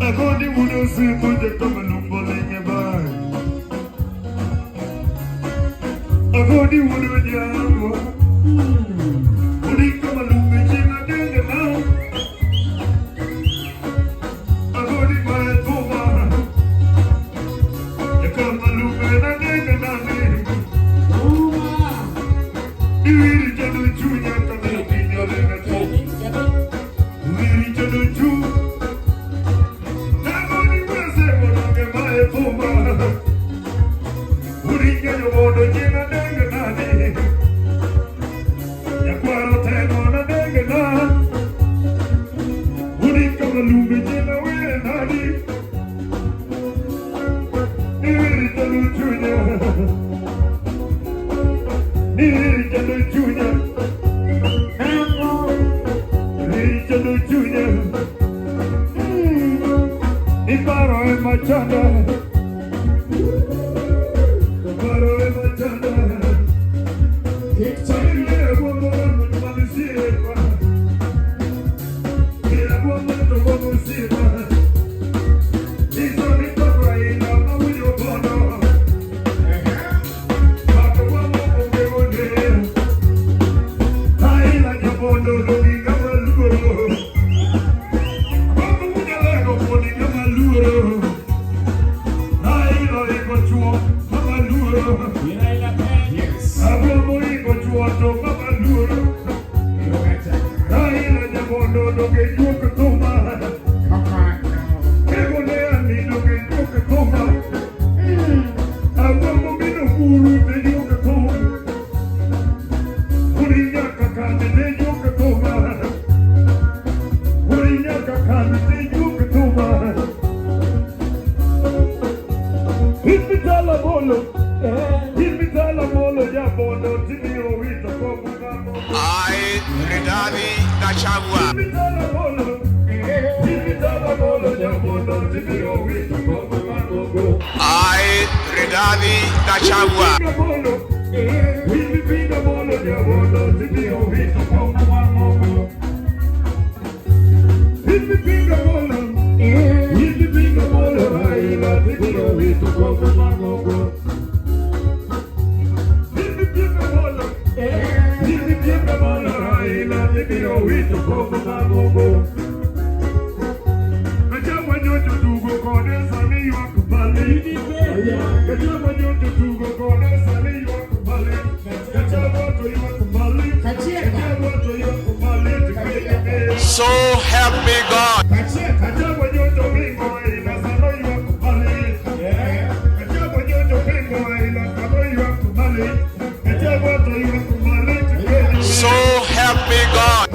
Agodi wudo siku jekama lumbolenye bai. Agodi wudo jambo. Udi kama lumbe china denge na. Agodi mae tuma. Jekama lumbe na denge na ne. Iwiri jadu chunya kama lupinya lenga to. Iwiri jadu chu. Redavi Gachagua. So help me God. So help me God.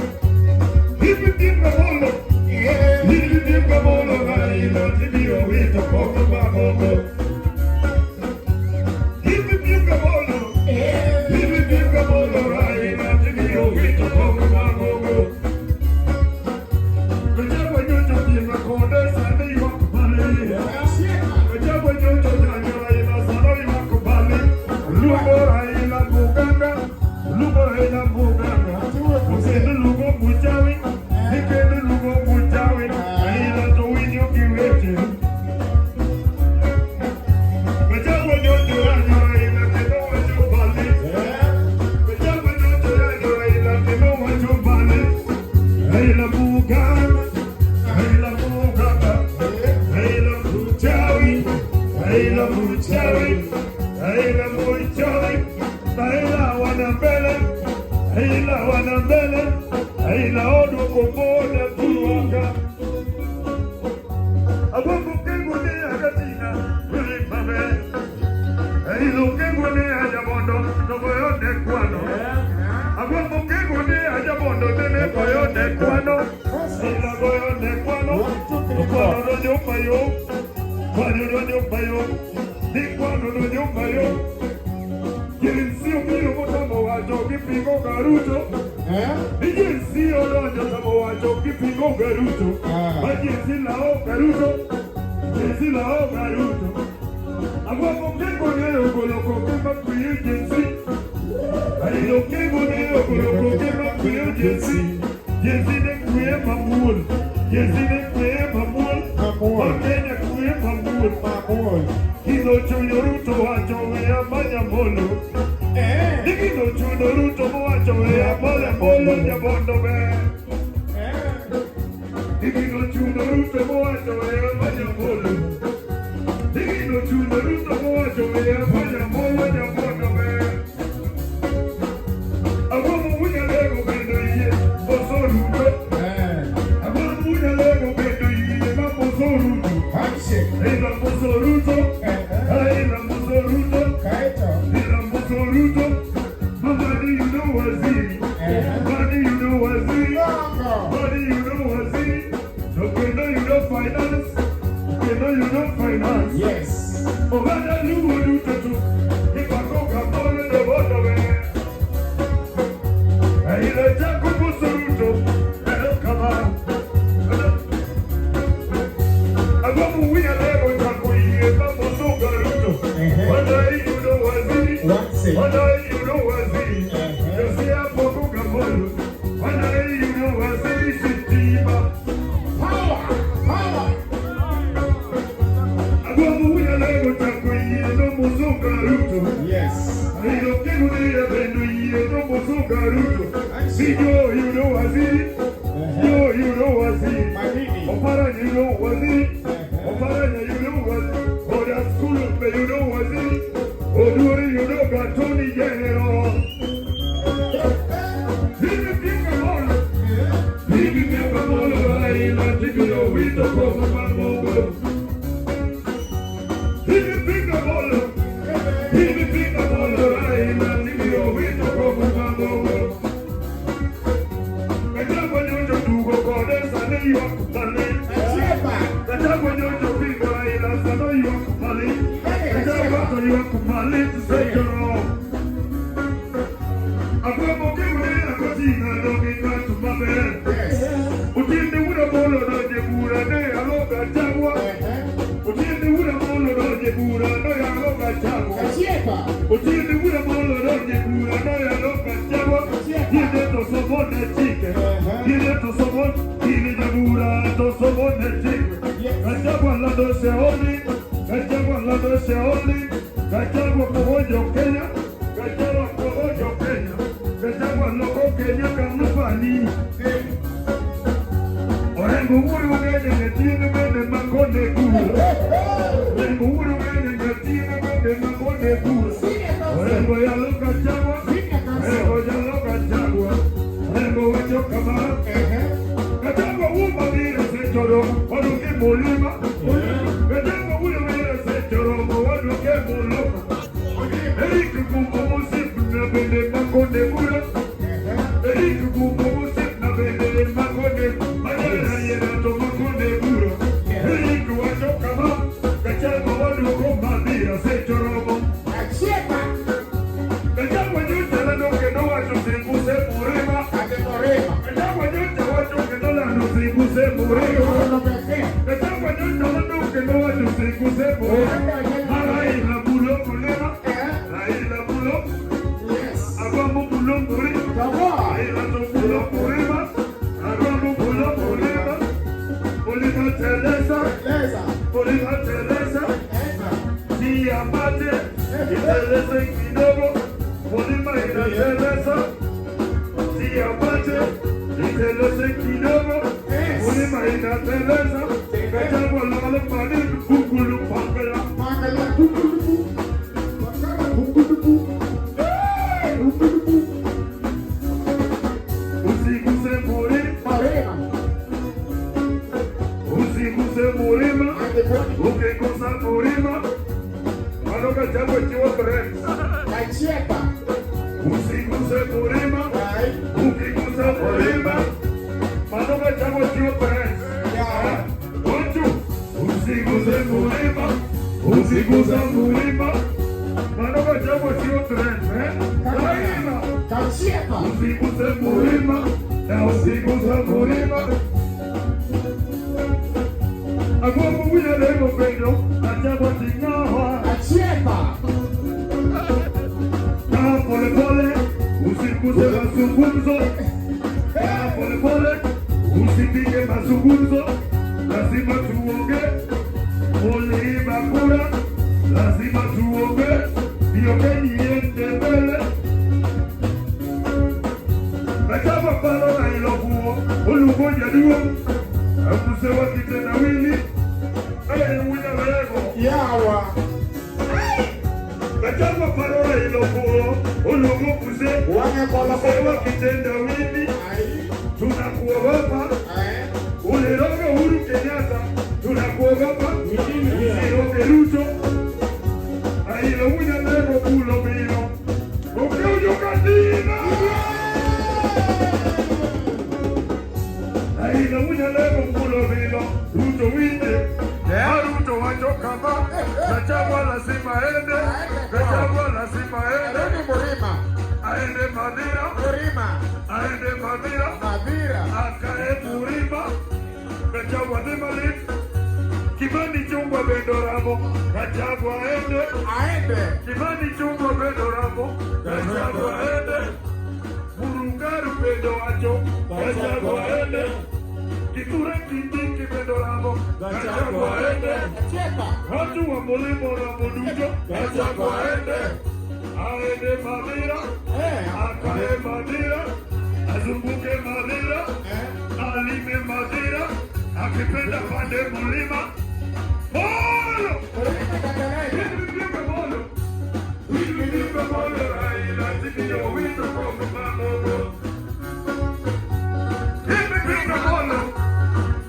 Yes, kuye mamul. Yezine kuye mamul. Wakenya kuye mamul. Kilo chuyo Ruto wacho ya manyamolo. Kilo chuyo Ruto wacho ya manyamolo nyabondo be. Kilo chuyo Ruto wacho ya manyamolo. Kilo chuyo Ruto wacho ya manyamolo nyabondo be. Agomo munya lego bendo iye boso Ruto. Agomo munya lego bendo iye ma boso Ruto. Ila boso Ruto. Ila boso Ruto. Ila boso Ruto. Mama, do you know what's in? Money, you know what's in? Money, you know what's in? Okay, no, you know finance. Okay, no, you know finance. Yes. Oh, God, I knew what you to do. If I go, come on in the water, man. I hear a jack of Ruto. Come on. I go to win a level, Jack, we hear some of Ruto. One day, you know what's in? One day, you know what's in? You see, I'm for Coca-Cola. One day, you know what's in? Sitima. Power. I go to win a level, Jack, we hear some of Ruto. Yes. I don't care what they have been doing, you know Ruto. Video, you know what's in? You know what's in? Opara, you know what's in? Opara, you know what's in? Oh, that school, you know what's in? Oh, do you know got Tony General? Baby, people all, I love you, know, with the problem, my mobile. Baby, people all, I love you, know, with the problem, my mobile. I don't want you to do go for this, I know you are money. I don't want you to be right, I know you are money. I don't want you to money to say you're wrong. I'm going to give me a question, I don't get back to my bed. But in the wood of all of the Buddha, they are look at Jaguar. But in the wood of all of the Buddha, they are look at Jaguar. But in the wood of all of the Buddha, they are look at Jaguar. Give it to someone that chicken. Give it to someone, give it to Buddha, to someone that chicken. Jaguar, let us say only. Jaguar, let us say only. Jaguar, for your Kenya. Jaguar, for your Kenya. Jaguar, loco Kenya, can look funny. Orengo uru mwenye netini mwenye makone kuru. Orengo uru mwenye netini mwenye makone kuru. Orengo ya loka Jaguar. Orengo ya loka Jaguar. Orengo wacho kama. Kajagwa uma vile sechoro. Waduke mulima. Kajagwa ule vile sechoro. Waduke mulima. Eriku kumbo musip na bende makone kuru. Eriku kumbo musip na bende makone kuru. usipige mazungumzo, lazima tuonge. Uliiba kura, lazima tuonge. Niongeni iende mbele. Nachama palo na ilokuo, ulugoja duo. Akusewa kitendawili, unya lego. Yawa. Nachama palo na ilokuo, ulugo kuse. Akusewa kitendawili, tunakuogopa. Uliroga Uhuru Kenyatta, tunakuogopa. Usiroge Ruto. Ailo unya lego kulo mino. Ukeujo katina. Ailo unya lego kulo mino. Ruto winde. Ruto wacho kama. Gachagua lazima ende. Gachagua lazima ende. Aende Madira. Aende Madira. Akae Murima. Gachagua Dimalit. Kimani Chungwa Bendoramo. Gachagua ende. Kimani Chungwa Bendoramo. Gachagua ende. Murungaru Bendo wacho. Gachagua ende. Kithure Kindiki Bendoramo. Gachagua ende. Watu wa Mulimo na Mudujo. Gachagua ende. Aende Madira. Akae Madira. Azunguke Madira. Alime Madira. Akipenda pande Mulima. Molo! Nipe molo. Nipe molo. Raila Tibio wito kwa Mamogo. Nipe molo.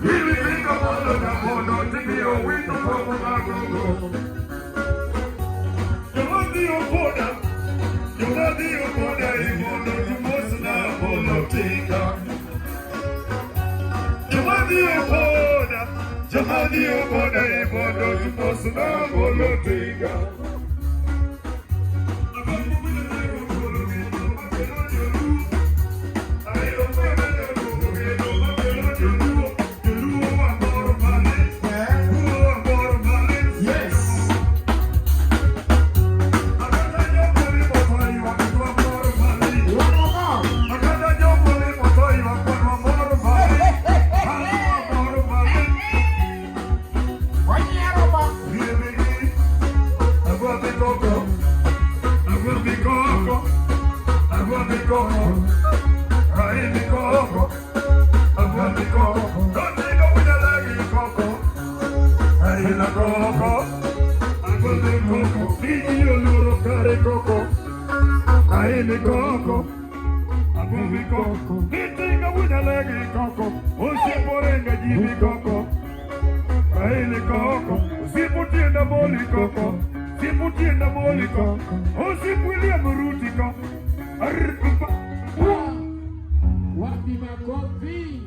Nipe molo na molo. Tibio wito kwa Mamogo. Jamadi opoda. Jamadi opoda. Imono tumosu na molo tinga. Jamadi opoda. Jamadi opoda. Imono tumosu na molo tinga. Usiputienda moliko, usipulia murutiko. Wapi makofi?